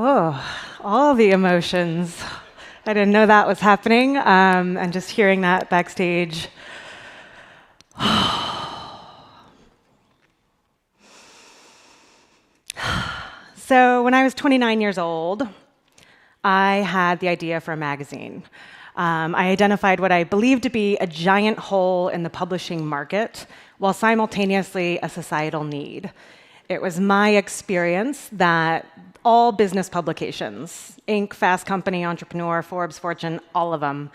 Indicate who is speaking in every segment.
Speaker 1: Oh, all the emotions. I didn't know that was happening. And just hearing that backstage. So when I was 29 years old, I had the idea for a magazine. I identified what I believed to be a giant hole in the publishing market, while simultaneously a societal need. It was my experience that all business publications, Inc., Fast Company, Entrepreneur, Forbes, Fortune, all of them,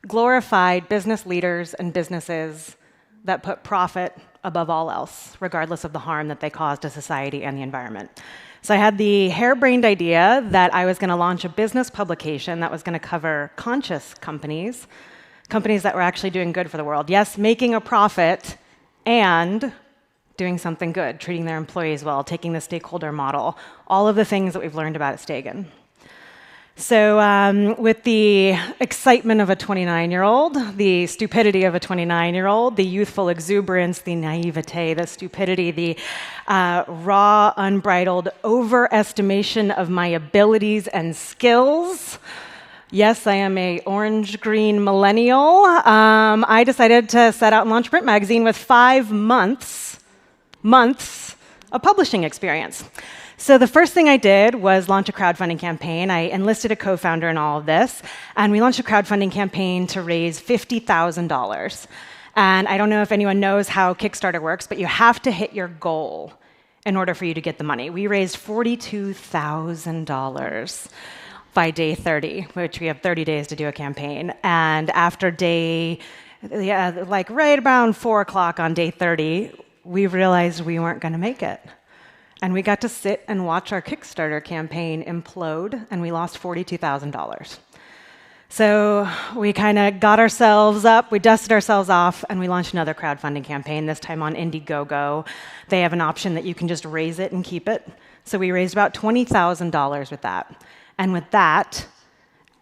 Speaker 1: glorified business leaders and businesses that put profit above all else, regardless of the harm that they cause to society and the environment. So I had the harebrained idea that I was going to launch a business publication that was going to cover conscious companies, companies that were actually doing good for the world. Yes, making a profit and doing something good, treating their employees well, taking the stakeholder model, all of the things that we've learned about at Stagen. So with the excitement of a 29-year-old, the stupidity of a 29-year-old, the youthful exuberance, the naivete, the stupidity, the raw, unbridled overestimation of my abilities and skills. Yes, I am a orange-green millennial. I decided to set out and launch a print magazine with 5 months of publishing experience. So the first thing I did was launch a crowdfunding campaign. I enlisted a co-founder in all of this, and we launched a crowdfunding campaign to raise $50,000. And I don't know if anyone knows how Kickstarter works, but you have to hit your goal in order for you to get the money. We raised $42,000 by day 30, which we have 30 days to do a campaign. And after right around 4 o'clock on day 30, we realized we weren't going to make it. And we got to sit and watch our Kickstarter campaign implode, and we lost $42,000. So we kind of got ourselves up, we dusted ourselves off, and we launched another crowdfunding campaign, this time on Indiegogo. They have an option that you can just raise it and keep it. So we raised about $20,000 with that. And with that,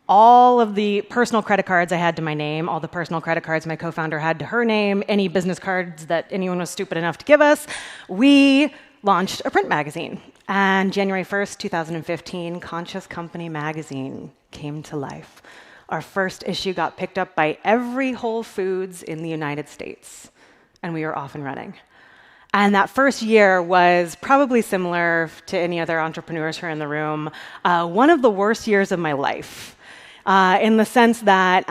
Speaker 1: all of the personal credit cards I had to my name, all the personal credit cards my co-founder had to her name, any business cards that anyone was stupid enough to give us, we launched a print magazine. And January 1st, 2015, Conscious Company magazine came to life. Our first issue got picked up by every Whole Foods in the United States, and we were off and running. And that first year was probably similar to any other entrepreneurs who are in the room, one of the worst years of my life. In the sense that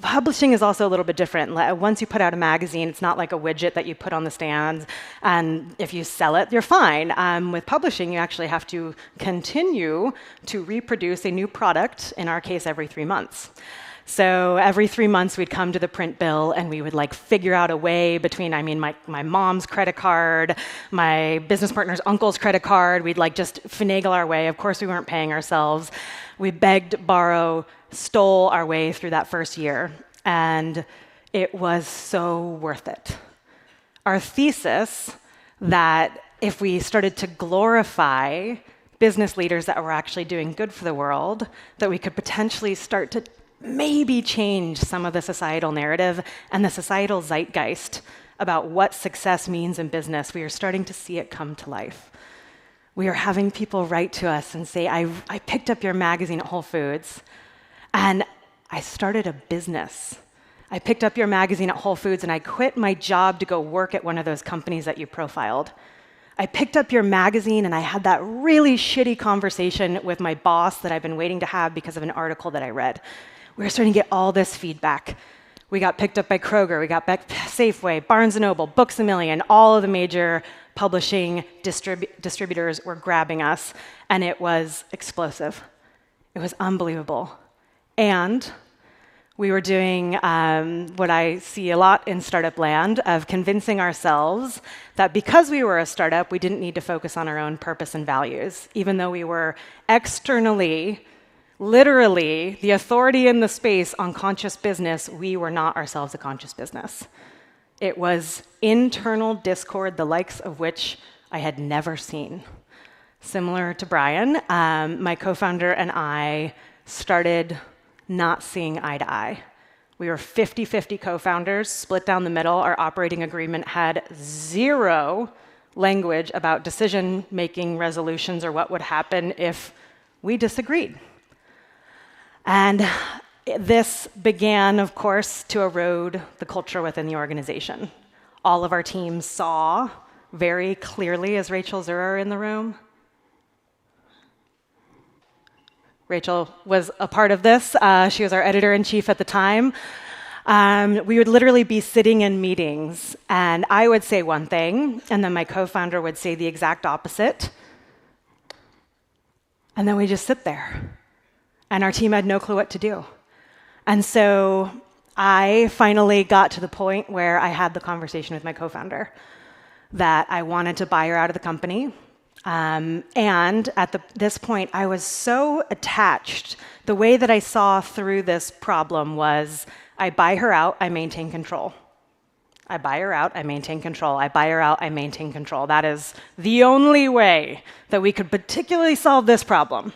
Speaker 1: publishing is also a little bit different. Once you put out a magazine, it's not like a widget that you put on the stands, and if you sell it, you're fine. With publishing, you actually have to continue to reproduce a new product, in our case, every 3 months. So every 3 months, we'd come to the print bill, and we would figure out a way between, my mom's credit card, my business partner's uncle's credit card. We'd just finagle our way. Of course, we weren't paying ourselves. We begged, borrowed, stole our way through that first year, and it was so worth it. Our thesis that if we started to glorify business leaders that were actually doing good for the world, that we could potentially start to maybe change some of the societal narrative and the societal zeitgeist about what success means in business. We are starting to see it come to life. We are having people write to us and say, I picked up your magazine at Whole Foods, and I started a business. I picked up your magazine at Whole Foods, and I quit my job to go work at one of those companies that you profiled. I picked up your magazine, and I had that really shitty conversation with my boss that I've been waiting to have because of an article that I read. We were starting to get all this feedback. We got picked up by Kroger, we got back Safeway, Barnes & Noble, Books A Million, all of the major publishing distributors were grabbing us, and it was explosive. It was unbelievable. And we were doing what I see a lot in startup land of convincing ourselves that because we were a startup, we didn't need to focus on our own purpose and values, even though we were externally, literally, the authority in the space on conscious business. We were not ourselves a conscious business. It was internal discord, the likes of which I had never seen. Similar to Brian, my co-founder and I started not seeing eye to eye. We were 50-50 co-founders, split down the middle. Our operating agreement had zero language about decision-making resolutions or what would happen if We disagreed. And this began, of course, to erode the culture within the organization. All of our teams saw very clearly, as Rachel Zurer in the room. Rachel was a part of this. She was our editor-in-chief at the time. We would literally be sitting in meetings, and I would say one thing, and then my co-founder would say the exact opposite. And then we just sit there. And our team had no clue what to do. And so I finally got to the point where I had the conversation with my co-founder that I wanted to buy her out of the company. And at this point, I was so attached. The way that I saw through this problem was I buy her out, I maintain control. I buy her out, I maintain control. I buy her out, I maintain control. That is the only way that we could particularly solve this problem.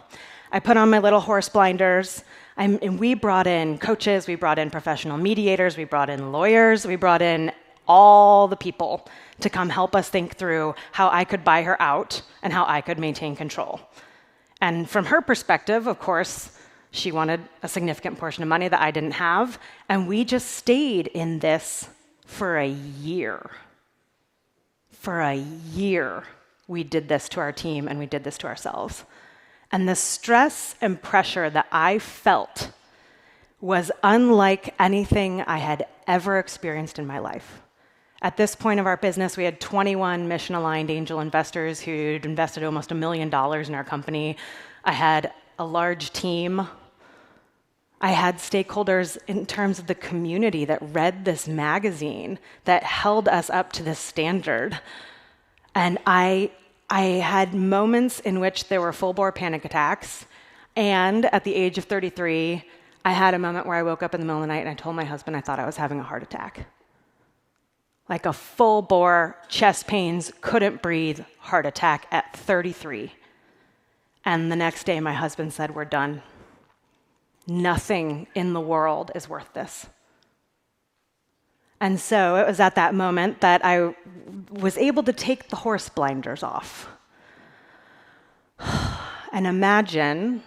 Speaker 1: I put on my little horse blinders, and we brought in coaches, we brought in professional mediators, we brought in lawyers, we brought in all the people to come help us think through how I could buy her out and how I could maintain control. And from her perspective, of course, she wanted a significant portion of money that I didn't have, and we just stayed in this for a year. For a year, we did this to our team and we did this to ourselves. And the stress and pressure that I felt was unlike anything I had ever experienced in my life. At this point of our business, we had 21 mission-aligned angel investors who'd invested almost $1 million in our company. I had a large team. I had stakeholders in terms of the community that read this magazine, that held us up to this standard. And I had moments in which there were full-bore panic attacks. And at the age of 33, I had a moment where I woke up in the middle of the night and I told my husband I thought I was having a heart attack. Like a full-bore chest pains, couldn't breathe heart attack at 33. And the next day, my husband said, "We're done. Nothing in the world is worth this." And so it was at that moment that I was able to take the horse blinders off and imagine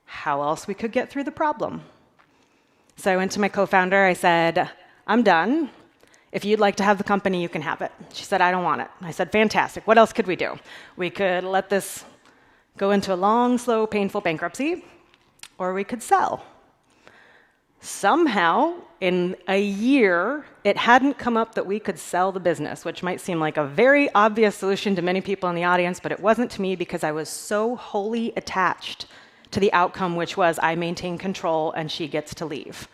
Speaker 1: how else we could get through the problem. So I went to my co-founder. I said, "I'm done. If you'd like to have the company, you can have it." She said, "I don't want it." I said, "Fantastic. What else could we do? We could let this go into a long, slow, painful bankruptcy, or we could sell." Somehow, in a year, it hadn't come up that we could sell the business, which might seem like a very obvious solution to many people in the audience, but it wasn't to me because I was so wholly attached to the outcome, which was I maintain control and she gets to leave.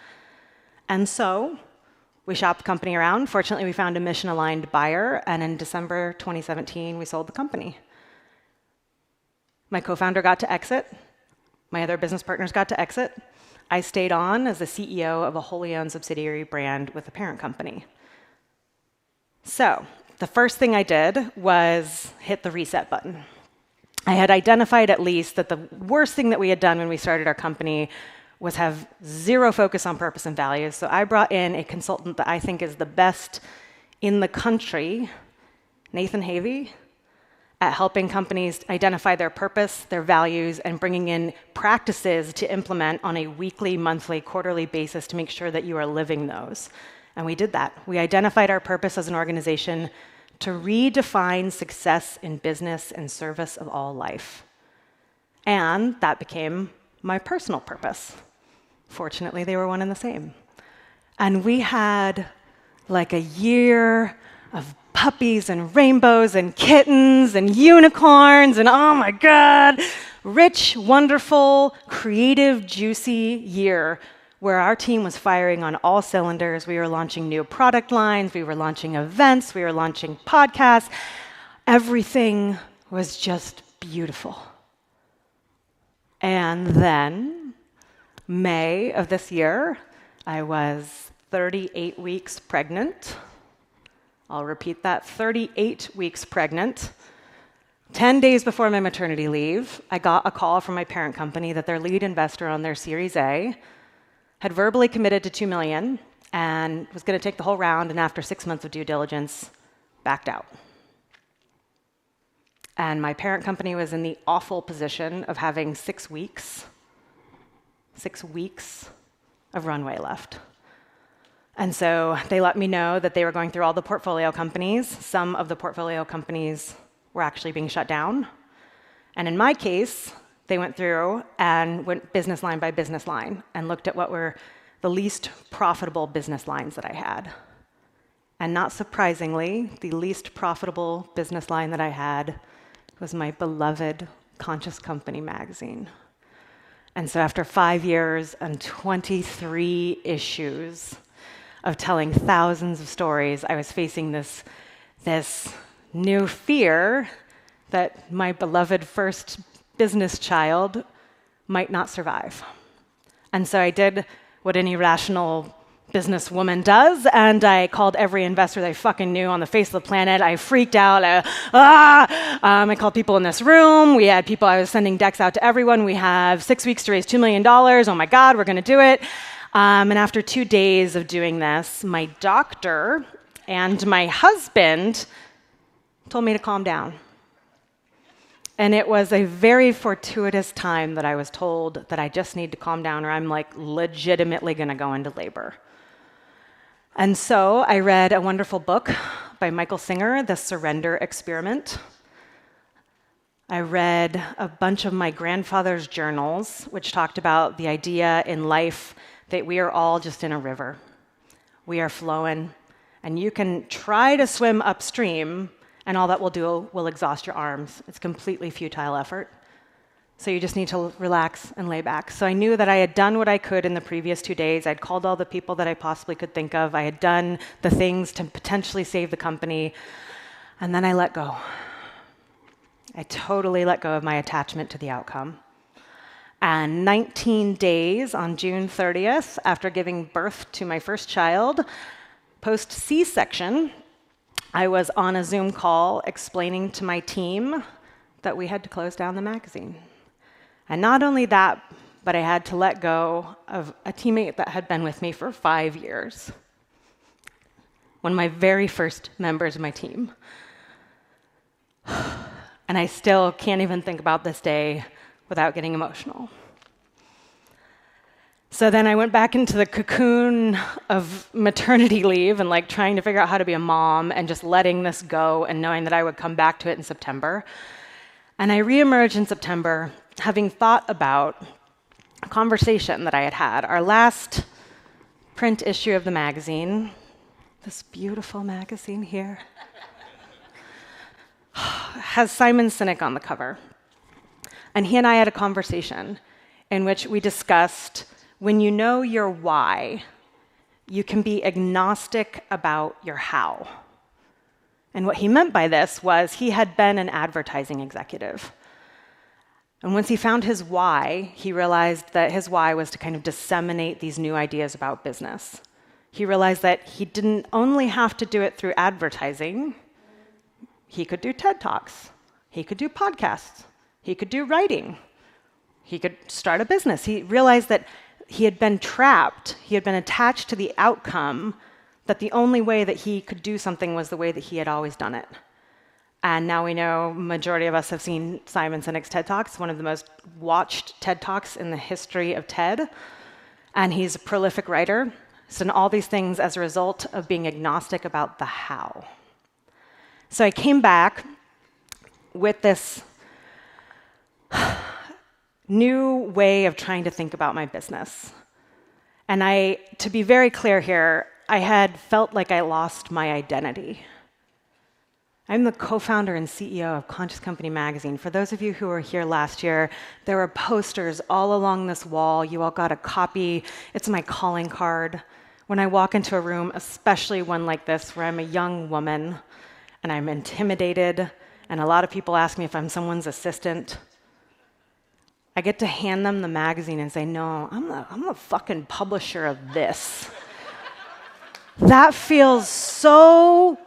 Speaker 1: And so we shopped the company around. Fortunately, we found a mission-aligned buyer, and in December 2017, we sold the company. My co-founder got to exit. My other business partners got to exit. I stayed on as the CEO of a wholly owned subsidiary brand with the parent company. So the first thing I did was hit the reset button. I had identified at least that the worst thing that we had done when we started our company was have zero focus on purpose and values. So I brought in a consultant that I think is the best in the country, Nathan Havey, at helping companies identify their purpose, their values, and bringing in practices to implement on a weekly, monthly, quarterly basis to make sure that you are living those. And we did that. We identified our purpose as an organization to redefine success in business and service of all life. And that became my personal purpose. Fortunately, they were one and the same. And we had like a year of puppies and rainbows and kittens and unicorns and oh my God, rich, wonderful, creative, juicy year where our team was firing on all cylinders. We were launching new product lines, we were launching events, we were launching podcasts. Everything was just beautiful. And then, May of this year, I was 38 weeks pregnant. I'll repeat that, 38 weeks pregnant. 10 days before my maternity leave, I got a call from my parent company that their lead investor on their Series A had verbally committed to $2 million and was going to take the whole round, and after 6 months of due diligence, backed out. And my parent company was in the awful position of having 6 weeks of runway left. And so they let me know that they were going through all the portfolio companies. Some of the portfolio companies were actually being shut down. And in my case, they went through and went business line by business line and looked at what were the least profitable business lines that I had. And not surprisingly, the least profitable business line that I had was my beloved Conscious Company magazine. And so after 5 years and 23 issues of telling thousands of stories, I was facing this new fear that my beloved first business child might not survive. And so I did what any rational businesswoman does, and I called every investor that I fucking knew on the face of the planet. I freaked out. I called people in this room. We had people, I was sending decks out to everyone. We have 6 weeks to raise $2 million. Oh my God, we're going to do it. And after 2 days of doing this, my doctor and my husband told me to calm down. And it was a very fortuitous time that I was told that I just need to calm down or I'm like legitimately going to go into labor. And so I read a wonderful book by Michael Singer, The Surrender Experiment. I read a bunch of my grandfather's journals, which talked about the idea in life that we are all just in a river. We are flowing, and you can try to swim upstream, and all that will do will exhaust your arms. It's completely futile effort. So you just need to relax and lay back. So I knew that I had done what I could in the previous 2 days. I'd called all the people that I possibly could think of. I had done the things to potentially save the company. And then I let go. I totally let go of my attachment to the outcome. And 19 days on June 30th, after giving birth to my first child, post C-section, I was on a Zoom call explaining to my team that we had to close down the magazine. And not only that, but I had to let go of a teammate that had been with me for 5 years. One of my very first members of my team. And I still can't even think about this day without getting emotional. So then I went back into the cocoon of maternity leave and like trying to figure out how to be a mom and just letting this go and knowing that I would come back to it in September. And I reemerged in September having thought about a conversation that I had had. Our last print issue of the magazine, this beautiful magazine here, has Simon Sinek on the cover. And he and I had a conversation in which we discussed when you know your why, you can be agnostic about your how. And what he meant by this was he had been an advertising executive. And once he found his why, he realized that his why was to kind of disseminate these new ideas about business. He realized that he didn't only have to do it through advertising. He could do TED Talks. He could do podcasts. He could do writing. He could start a business. He realized that he had been trapped. He had been attached to the outcome, that the only way that he could do something was the way that he had always done it. And now we know majority of us have seen Simon Sinek's TED Talks, one of the most watched TED Talks in the history of TED. And he's a prolific writer. He's done all these things as a result of being agnostic about the how. So I came back with this new way of trying to think about my business. And to be very clear here, I had felt like I lost my identity. I'm the co-founder and CEO of Conscious Company magazine. For those of you who were here last year, there were posters all along this wall. You all got a copy. It's my calling card. When I walk into a room, especially one like this, where I'm a young woman and I'm intimidated, and a lot of people ask me if I'm someone's assistant, I get to hand them the magazine and say, no, I'm the fucking publisher of this. That feels so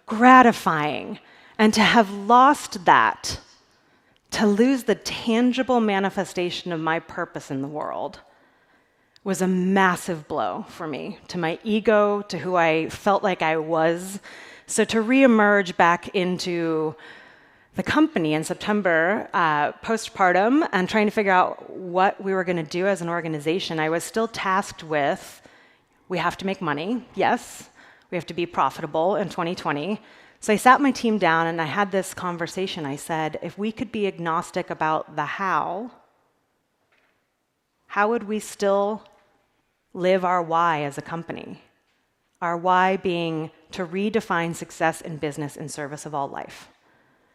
Speaker 1: gratifying. And to have lost that, to lose the tangible manifestation of my purpose in the world, was a massive blow for me, to my ego, to who I felt like I was. So to reemerge back into the company in September, postpartum, and trying to figure out what we were going to do as an organization, I was still tasked with, we have to make money, yes. We have to be profitable in 2020. So I sat my team down and I had this conversation. I said, if we could be agnostic about the how would we still live our why as a company? Our why being to redefine success in business in service of all life.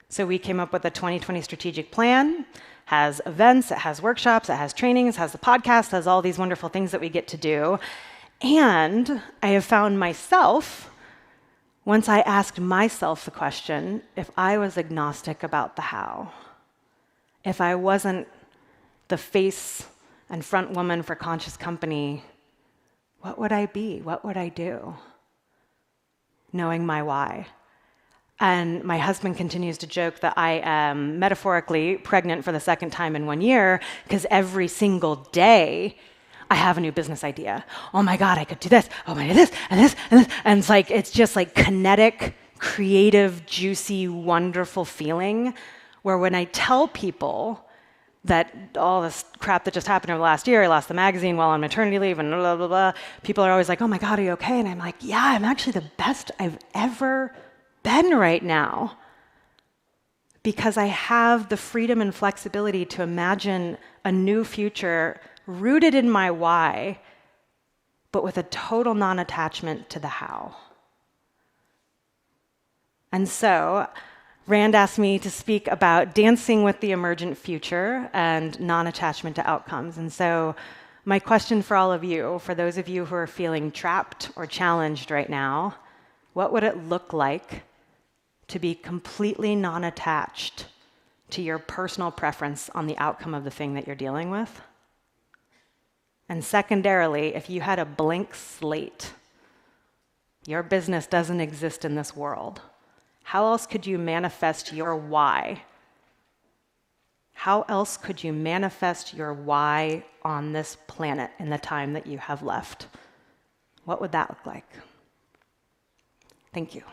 Speaker 1: So we came up with a 2020 strategic plan, has events, it has workshops, it has trainings, it has the podcast, it has all these wonderful things that we get to do. And I have found myself, once I asked myself the question, if I was agnostic about the how, if I wasn't the face and front woman for Conscious Company, what would I be? What would I do? Knowing my why. And my husband continues to joke that I am metaphorically pregnant for the second time in 1 year, because every single day I have a new business idea. Oh my God, I could do this. Oh my God, this and this and this. And it's just like kinetic, creative, juicy, wonderful feeling where when I tell people that all this crap that just happened over the last year, I lost the magazine while on maternity leave and blah, blah, blah, people are always like, oh my God, are you okay? And I'm like, yeah, I'm actually the best I've ever been right now, because I have the freedom and flexibility to imagine a new future rooted in my why, but with a total non-attachment to the how. And so Rand asked me to speak about dancing with the emergent future and non-attachment to outcomes. And so my question for all of you, for those of you who are feeling trapped or challenged right now, what would it look like to be completely non-attached to your personal preference on the outcome of the thing that you're dealing with? And secondarily, if you had a blank slate, your business doesn't exist in this world, how else could you manifest your why? How else could you manifest your why on this planet in the time that you have left? What would that look like? Thank you.